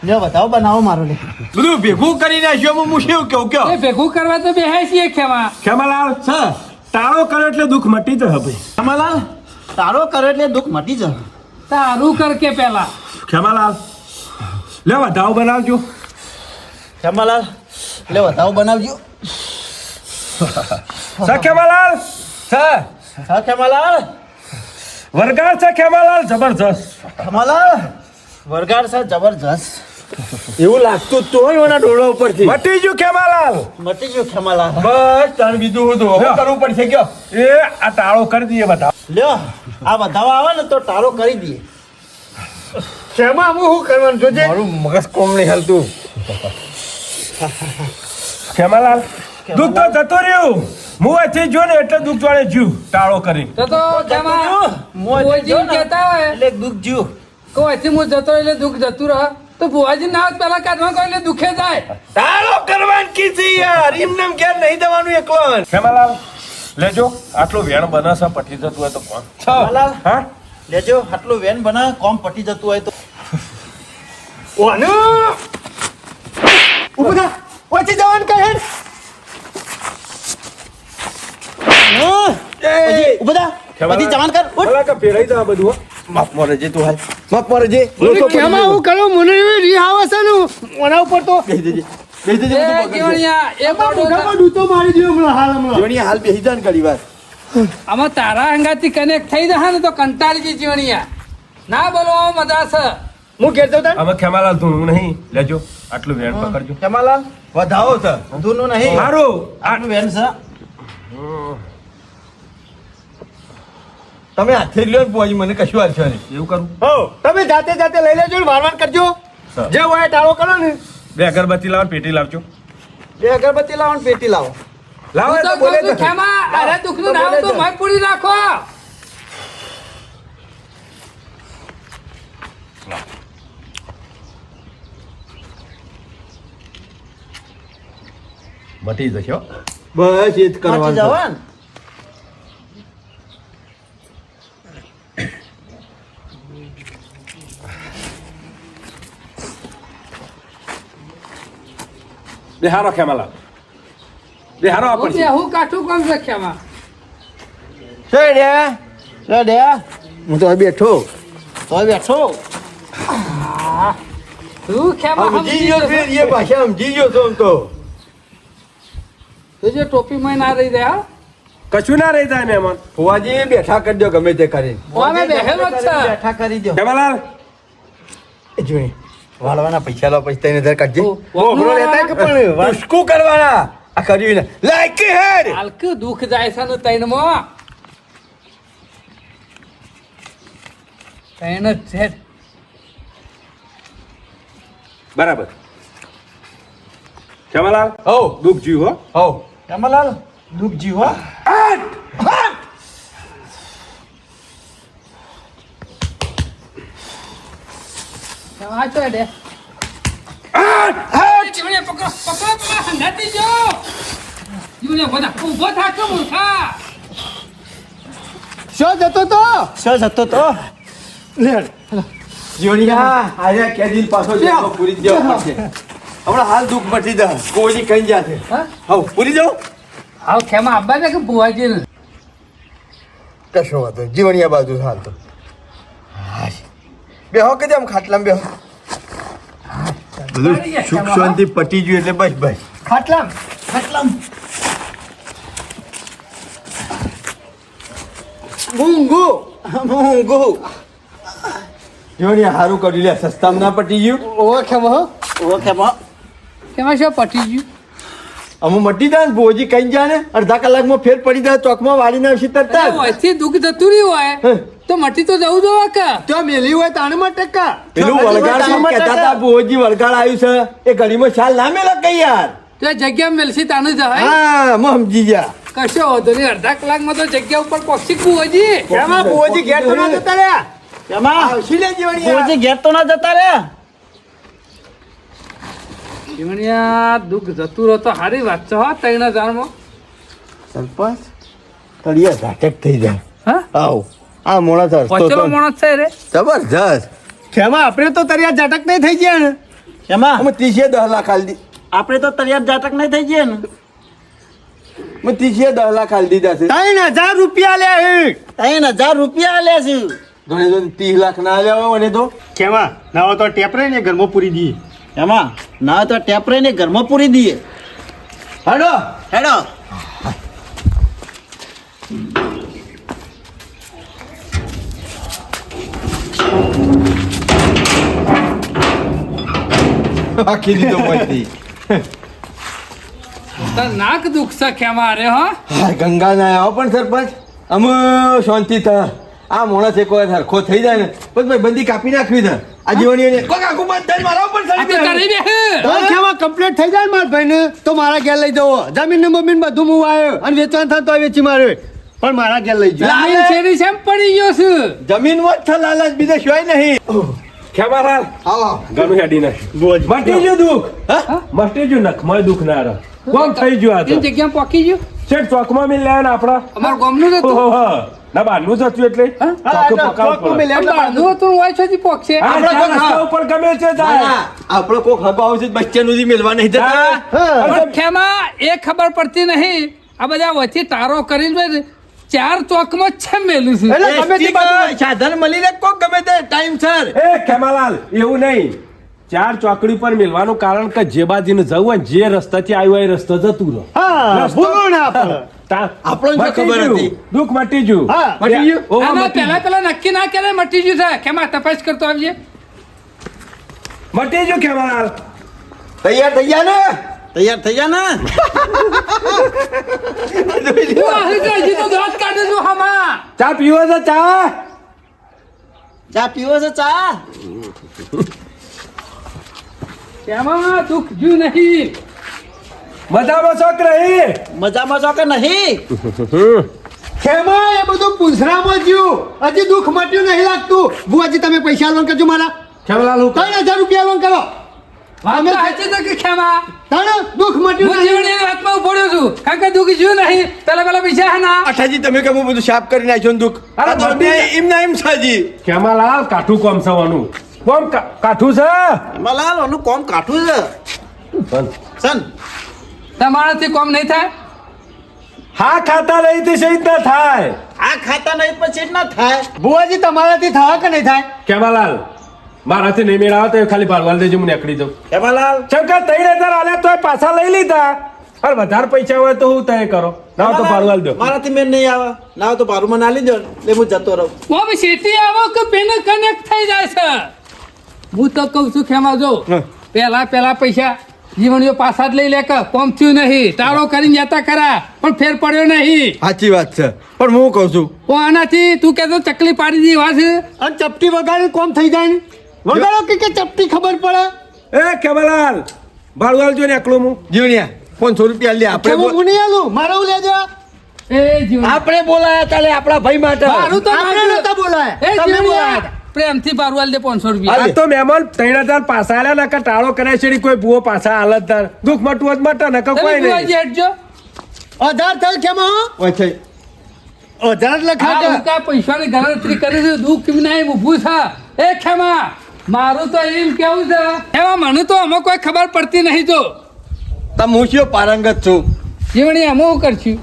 લ્યો બતાવો બનાવો મારો લે બધું ભેગું કરી નાખ્યું હું શું કેવું કયો. એ ભેગું કરવા તો બેહાય છીએ ખેમાં. ખેમાલાલ તાળો કર્યો એટલે દુઃખ મટી જશે ભાઈ હેમાલાલ તારો કરે એટલે દુઃખ મટી જાય તારું કર કે પેલા. ખેમાલાલ લે વધાવો બનાવજો હેમાલાલ લે બતાવો બનાવજો સા ખેમાલાલ સર હા હેમાલાલ વરગાડ છે ખેમાલાલ જબરજસ્ત હેમાલાલ વરગાડ છે જબરજસ્ત એવું લાગતું જ તો હોય એના ડોળા ઉપરથી. મટી ગયું ખેમાલાલ મટી ગયો હેમાલાલ બસ તાણ બીજું હતું હવે કરવું પડશે કયો. એ આ તાળો કરી દઈએ બધા લ્યો આ બતાવવા આવે ને તો તારો કરી દઈએ ખેમાં હું શું કરવાનું જોજે. મારું મગજ કોમ નહીં હાલતું. ખેમાલાલ દુઃખ તો જતું રહ્યું હું અહીંથી જો ને એટલે દુઃખ જોડે જીવ તાળો કરી તો ખેમાં ભુવાજી કહેતા હોય એટલે દુઃખ જ્યું કે અહીંથી હું જતો એટલે દુઃખ જતું રહે તો ભુવાજી ના હોત પેલા કાઢવા કહો એટલે દુઃખે જાય. તાળો કરવાની કીધી યાર એમને એમ ઘેર નહીં દેવાનું એકલો. ખેમાલાલ લેજો આટલું વેણ બને છે પટી જતું હોય તો કોણ હેમાલાલ હા લેજો આટલું વેન બના કોમ પટી જતું હોય તો ઊભું થા. ઓછી જવાનું કહે હેડ. ઉભા થા. બધી જવાન કર ઉઠ. ભલા કે ફેરાઈ જા બધું હો. માફ મોરે જે તું હાલ માફ મોરે જે ખેમાં હું કરું મને રી આવે છે ને ઓના ઉપર તો બેસી દેજે બેસી દેજે એ બધું પકડજે. જીવણિયા, એ બાબો મોઢામાં ડૂતો મારી દઉં હમણાં હાલ હમણાં. જોણીયા હાલ બેસી જા ને ઘડી વાર. આમાં તારા અંગાથી કનેક્ટ થઈ જશે ને તો કંટાળી જઈ જીવણિયા. ના બોલો મજા છે. હું ઘેર જાઉં તાર. હવે ખેમાલાલ તું નહીં લેજો આટલું વેણ પકડજો હેમાલાલ વધાવો છે ધૂનું નહીં સારું આટલું વેન છે તમે હાથે જ લ્યો ને બુઆજી મને કશું હાલ છે નહીં. એવું કરું હો તમે જાતે જાતે લઈ લેજો ને વારવાન કરજો. હા. જે હોય ટાળો કરો ને. બે અગરબત્તી લાવો ને પેટી લાવજો બે અગરબત્તી લાવો ને પેટી લાવો લાવો હું તો એટલે કહું બોલે છું, ખેમા, અરે દુઃખનું નામ તો મય પૂરી રાખો. મટી જશે હો. બસ એ જ પહોંચી કરવાનું જાવ છે. ને. બેહારો ખેમાલાલ બેહારો હું આપણે બેહું કાઠું કોમ છે ખેમા. છે ને? લે દે હું તો અહીં બેઠો તોય બેઠો તું ખેમા સમજી સમજી ગયો જશો. છે, એ ભાષા સમજી ગયો છો આમ તો. તું જે ટોપીમાં ના રહી જાય હા? કશું ના રહી જાય મહેમાન ફુવાજી બેઠા કરજો ગમે તે કરીને. હું અમે બેહેલો જ છે. બેઠા કરી દો ખેમાલાલ એ જોઈ વાળવાના પૈસા લો પછી 3000 કાઢજે. ઓ, વખનું લેતા કે પણ વાળવા. ટુસકું કરવાના આ આ કર્યું ને લાયકી હેડ હાલકું દુઃખ જાય છે ને તૈનમાં તૈન જ છે બરાબર શ્યામાલાલ હો દુઃખ જીવ હો હો શ્યામાલાલ દુઃખ જીવો આ તો ડે જીવને પકડો પકડો પેલા હંગાતી જો જીવને બધા ઊભો થા કે મૂર્ખા શું જતો તો શું જતો તો જીવણિયા આજે કેદીન પાછો જેલો પૂરી જ દેવો પડશે હમણાં હાલ દુઃખ મટી જા કોઈ કઈ જાતે હા હો પૂરી જાઓ આવ ખેમા આબા દે કે બુવાજી ને કશો વાતો જીવણિયા બાજુ હાલ તો બેહો કે જેમ ખાટલામાં બેહો બધું સુખ શાંતિ પટી ગયું એટલે બસ બસ ખાટલામ મૂંગું જીવણિયા હારું કરી લે સસ્તામાં ના પટી ગયું ઓળખે મો ખેમા શું પટી ગયું અમુ મટી જાય ને ભોજી કઈ જાય ને અડધા કલાકમાં ફેર પડી જાય ચોકમાં વાળીને આવશે તરત જ. અહીંથી દુઃખ જતું રહ્યું હોય તો મટી તો જવું જોવા કે તો મેલી હોય તાણે માં ટકા પેલું વળગાડ શું કહેતા હતા ભોજી વળગાડ આવ્યું છે એ ઘડીમાં શાલ ના મેલા કઈ યાર તો એ જગ્યા મેલસી તાનું જવાય હા હું સમજી ગયા કશો વાંધો નહીં અડધા કલાકમાં તો જગ્યા ઉપર પક્ષી બુવાજી એમાં ભુવાજી ઘેર તો ના જતા રહ્યા એમાં આવશી લે જીવણિયા ભુવાજી ઘેર તો ના જતા રે જીવણિયા દુઃખ જતું રહો તો સારી વાત છે હો 3000 સરપંચ તળિયા ઝાટક થઈ જાય હા આવ આ મોણા હસતો પચલો તો માણસ છે રે જબરજસ્ત ખેમાં આપણે તો તરિયા ઝાટક નહીં થઈ ગયા ને એમાં અમે 30 લાખ આલી દી આપણે તો તૈયાર જાટક નહીં થઈ ગયા ને મેં 10 લાખ આલી દીધા છે 3000 રૂપિયા લે 3000 રૂપિયા આલ્યા છે ઘણે તો 30 લાખ ના આલ્યા હોય મને તો ખેમાં ના હોય તો ટેપરે ને ઘરમાં પૂરી દઈએ એમાં ના તો ટેપરે ને ઘરમાં પૂરી દઈએ હાડો હેડો આખી દીધો પછી તાર નાક દુઃખ છે ખેમા અરે હો હા ગંગા ના આવો પણ સરપંચ અમે શાંતિ થા આ માણસ એક વાર હરખો થઈ જાય ને બસ ભાઈ બંદી કાપી નાખવી છે આ જીવણીઓને કોક આખું બંધ થઈને મારા ઉપર આ તો ચડી કરી ગયું. દે તો ખેમાં કમ્પ્લીટ થઈ જાય ને મારા ભાઈને તો મારા ઘેર લઈ જવો જમીન ને બમીન બધું હું આવ્યો અને વેચવાનું થાય તો વેચી માર્યો પણ મારા ઘેર લઈ જાઓ જમીન શેરી શેમ પડી ગયો છે જમીન માં જ લાલચ બીજે શોય નહીં ખેમાલાલ આવો ઘણું હેડી નાખ્યું મટી ગયું દુઃખ હા મટી ગયું નખમાં દુઃખ ના રહે કોમ થઈ ગયું આ તો એ જગ્યા પોકી ગયું છેક ચોકમાં મિલ લે ને આપડા અમાર ગામનું જ હતું ઓહો, ના બહારનું જ હતું એટલે ચોખ્ખું પકાવવું પડે. પણ બહારનું હતું હોય છે પોકશે હા, આપણા ચાર કોક રસ્તા હા. ઉપર ગમે છે જાય. આપણો કોક હગો આવશે બચ્ચાનું જી મેલવા નહીં જતા હા. પણ ખેમા એ ખબર પડતી નહીં આ બધા વચ્ચે તારો કરીને ભાઈ 4 ચોકમાં જ છે મેલું છે એટલે ગમે તે બાજુ સાધન મળી રહે કોક ગમે તે ટાઈમ સર એ ખેમાલાલ એવું નહીં 4 ચોકડી પર મિલવાનું કારણ કે જે બાજુને જવું હોય ને, જે રસ્તાથી આવ્યું હોય એ રસ્તો જતું રહો હા ભૂલો ના આપણે આપણને શું ખબર હતી? દુઃખ મટી ગયું હા, મટી ગયું? ઓહો, આના મટી ગયું. પેલા નક્કી ના કરે મટી ગયું છે ખેમા તપાસ કરતો આવજે મટી ગયું ખેમાલાલ તૈયાર થઈ ગયા ને તૈયાર થઈ જા ને તું આવી જા, હજી તો દાંત કાઢે છું હમા ચા પીવો છે ચા ચા પીવો છે ચા ખેમા દુઃખ જ્યું નહીં મજામાં શોખ રહી મજામાં છો કે નહીં ખેમા એ બધું પૂંછરામાં જ્યું હજી દુઃખ મટ્યું નહીં લાગતું બુઆજી તમે પૈસા લોન કરજો મારા ખેમાલાલ હું 3000 રૂપિયા લોન કરો વાત તો સાચી છે કે ખેમા તાણે દુઃખ હું મટ્યું નહીં જીવની હાથમાં ઉભો રહ્યો છું કારણ કે દુઃખ જ્યું નહીં પેલા પૈસા હે ના અઠાજી તમે કેમ બધું સાફ કરી નાખ્યો ને દુઃખ અરે આ તો બાપી. એમ ના એમ સાજી ખેમાલાલ કાઠું કોમ સવાનું કોમ કાઠું છે મલાલ ઓનું કોમ કાઠું છે સન તમારાથી કોમ નહીં થાય હા ખાતા નહીં તે સહિત ના થાય આ ખાતા નહીં પછી જ ના થાય બુઆજી તમારાથી થવા કે નહીં થાય ખેમાલાલ મારાથી નહીં મેળાવે તો ખાલી ભાડવાલ દેજો હું નીકળી જાઉં હેમાલાલ શંકર 3000 આલ્યા તો પાછા લઈ લીધા અને વધારે પૈસા હોય તો હું તય કરો ના હોય તો ભાડવાલ દો મારાથી મેં નહીં આવે ના હોય તો ભારું મને આલી દો એટલે હું જતો રહું કોમ શેતી આવો કે પેને કનેક્ટ થઈ જાય છે હું તો કહું છું ખેમા જો પેલા પૈસા જીવણીઓ પાછા જ લઈ લે કે કોમ થયું નહીં તાળો કરીને જતા ખરા પણ ફેર પડ્યો નહીં સાચી વાત છે પણ હું કહું છું ઓ આનાથી તું કહેતો ચકલી પાડી દી વાત છે અને ચપટી વગાડી કોમ થઈ જાય ને વગાડો કે ચપટી ખબર પડે એ કેમલાલ ભાડું આલજો ને એકલું હું જીવણિયા 500 રૂપિયા લે આપણે હું નહીં આલું મારે હું લેજો એ જીવણી આપણે બોલાયા તાલે આપણા ભાઈ માટે મારું તો આપણે માગ્યું. નતા બોલાય એ તમે જીવણીયા, બોલાયા. પ્રેમથી બારું આલ દે 500 રૂપિયા આ તો મહેમાન 3000 પાછા આલ્યા નકર ટાળો કરે છે કોઈ ભૂવો પાછા હાલત તાર દુઃખ મટવું જ મટે નકર તમે કોઈ નહીં ભુવાજી હેડજો 1000 થયું કેમાં ઓય છે 1000 લખા આ કે ઉકા પૈસાની ગણતરી કરી છે દુઃખ કેમ નહીં ઊભું છે એ ખેમા મારું તો એમ કેવું છે એમાં મને તો આમાં કોઈ ખબર પડતી નહીં તો તમે હું શું પારંગત છું જીવણી આમાં હું કરશું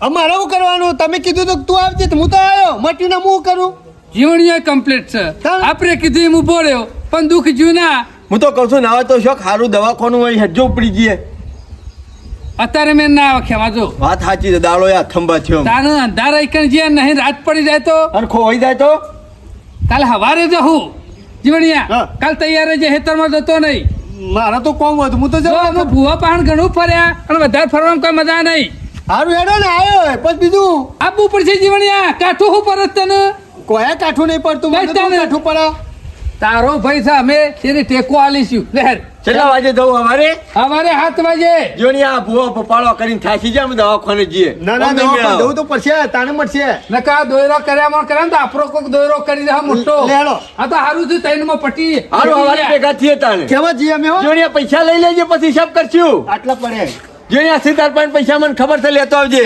અમારે શું કરવાનું તમે કીધું તો તું આવજે તો હું તો આવ્યો મટીને હું કરું જીવણીઓ કમ્પ્લીટ છે ચાલ. આપણે કીધું એમ ઉભો રહ્યો પણ દુઃખ જ્યું ના હું તો કહું છું ના હોય તો શોખ સારું દવાખાનું હોય હેજો ઉપડી જઈએ અત્યારે મેં ના આવે ખેમા જો વાત સાચી છે દાડો યા થંભા થયો તારે અંધારા એકણ જે નહીં રાત પડી જાય તો અને ખોવાઈ જાય તો કાલે હવારે જવું જીવણીયા હા. કાલ તૈયાર જે ખેતરમાં જતો નહીં મારા તો કોમ હતું હું તો જો અમે જવાનું ભૂવા પાણ ઘણું ફર્યા અને વધારે ફરવામાં કોઈ મજા નહીં સારું હેડો ને આવ્યો પછી બીજું આપવું પડશે જીવણીયા કાઠું હું પરત તને કોઈ કાઠું નહીં પડતું મને તો બસ તને. કાઠું પડે તારો ભાઈ છે અમે તેને ટેકો આલીશું લહેર કેટલા વાગે જવું અમારે સવારે 7 વાગે જોની આ ભૂવા પપાળો કરીને થાકી જાય અમે દવાખાને જઈએ ના ના અમને દવા મેળાવો. પણ જવું તો પડશે તાણે મળશે નકા દોયરો કર્યામાં કરે ને તો આપણો કોક દોયરો કરી દે હા મોટો લેડો. આ તો હારું થયું તૈનમાં પટી હારું અમારે ભેગા થઈએ તાને કેવા જઈએ અમે હો જોની આ પૈસા લઈ લેજે પછી હિસાબ કરશું આટલા પડે જોની આ સીતાર પણ પૈસા મને ખબર છે લેતો આવજે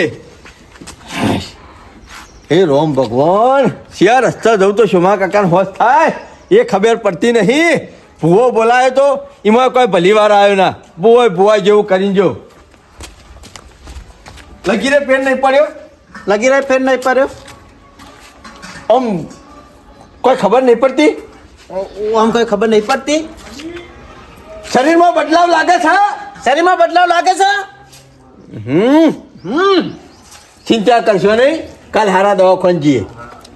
હે રોમ ભગવાન શિયા રસ્તા જવું તો શુમા કાકાને હોશ થાય એ ખબર પડતી નહીં ભૂવો બોલાયો તો એમાં કોઈ ભલી વાર આવ્યો ના ભૂવા જેવું કરીને જો લગીરે પેન નહીં પડ્યો લગી રહે ફેર નહીં પડ્યો આમ કોઈ ખબર નહીં પડતી આમ કોઈ ખબર નહીં પડતી શરીરમાં બદલાવ લાગે છે શરીરમાં બદલાવ લાગે છે ચિંતા કરશો નહીં કાલ હારા દવાખાને જઈએ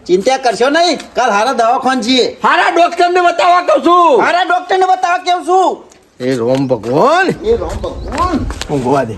ચિંતા કરશો નહીં કાલ હારા દવાખાન જઈએ હારા ડોક્ટરને બતાવવા કહું છું હારા ડોક્ટરને બતાવવા કેવું છું એ રોમ ભગવાન એ રામ ભગવાન ઊંઘવા દે